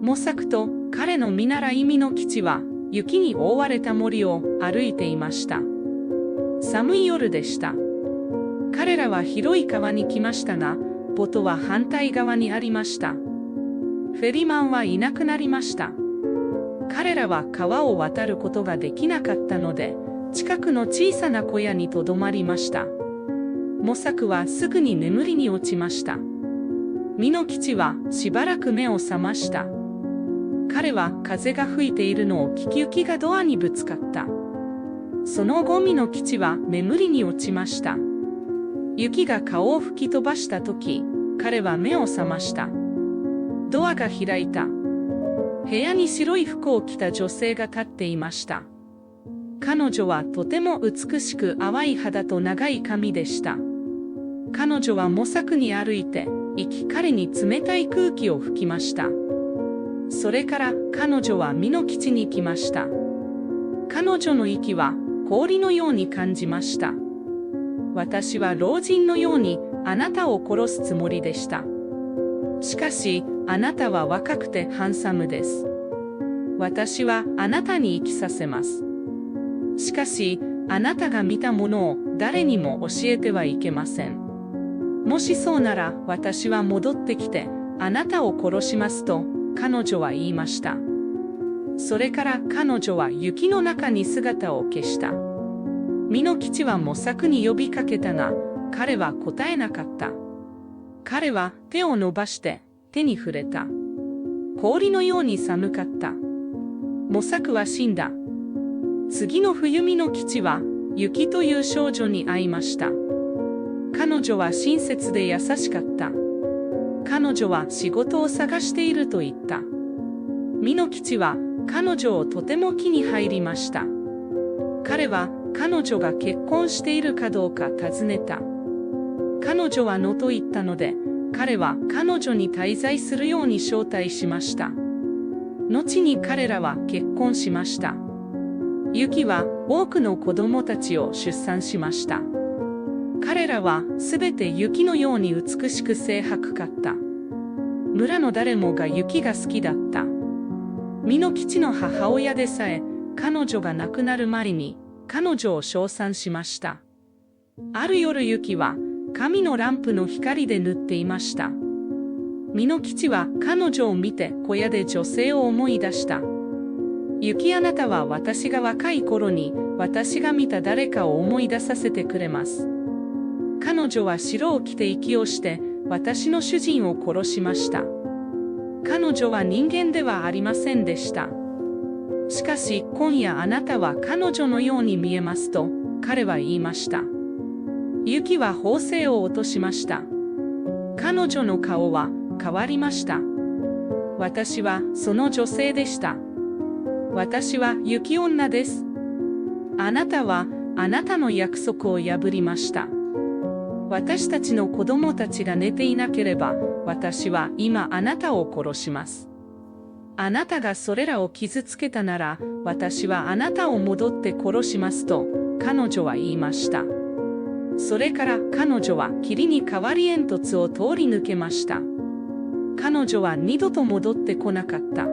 モサクと彼の見習いミノキチは雪に覆われた森を歩いていました。寒い夜でした。彼らは広い川に来ましたが、ポトは反対側にありました。フェリマンはいなくなりました。彼らは川を渡ることができなかったので、近くの小さな小屋にとどまりました。モサクはすぐに眠りに落ちました。ミノキチはしばらく目を覚ました。彼は風が吹いているのを聞き、雪がドアにぶつかった。その後ミノキチは眠りに落ちました。雪が顔を吹き飛ばしたとき、彼は目を覚ました。ドアが開いた。部屋に白い服を着た女性が立っていました。彼女はとても美しく淡い肌と長い髪でした。彼女はモサクに歩いて、彼に冷たい空気を吹きました。それから彼女はミノキチに来ました。彼女の息は氷のように感じました。私は老人のようにあなたを殺すつもりでした。しかし、あなたは若くてハンサムです。私はあなたに生きさせます。しかし、あなたが見たものを誰にも教えてはいけません。もしそうなら私は戻ってきて、あなたを殺しますと、彼女は言いました。それから彼女は雪の中に姿を消した。ミノキチはモサクに呼びかけたが、彼は答えなかった。彼は手を伸ばして手に触れた。氷のように寒かった。モサクは死んだ。次の冬ミノキチは雪という少女に会いました。彼女は親切で優しかった。彼女は仕事を探していると言った。ミノキチは彼女をとても気に入りました。彼は彼女が結婚しているかどうか尋ねた。彼女はのと言ったので、彼は彼女に滞在するように招待しました。後に彼らは結婚しました。雪は多くの子供たちを出産しました。彼らはすべて雪のように美しく清白かった。村の誰もが雪が好きだった。ミノキチの母親でさえ、彼女が亡くなる前に彼女を称賛しました。ある夜雪は神のランプの光で塗っていました。ミノキチは彼女を見て小屋で女性を思い出した。雪、あなたは私が若い頃に私が見た誰かを思い出させてくれます。彼女は白を着て息をして私の主人を殺しました。彼女は人間ではありませんでした。しかし今夜あなたは彼女のように見えますと彼は言いました。雪は砲声を落としました。彼女の顔は変わりました。私はその女性でした。私は雪女です。あなたはあなたの約束を破りました。私たちの子供たちが寝ていなければ、私は今あなたを殺します。あなたがそれらを傷つけたなら、私はあなたを戻って殺しますと、彼女は言いました。それから彼女は霧に変わり煙突を通り抜けました。彼女は二度と戻ってこなかった。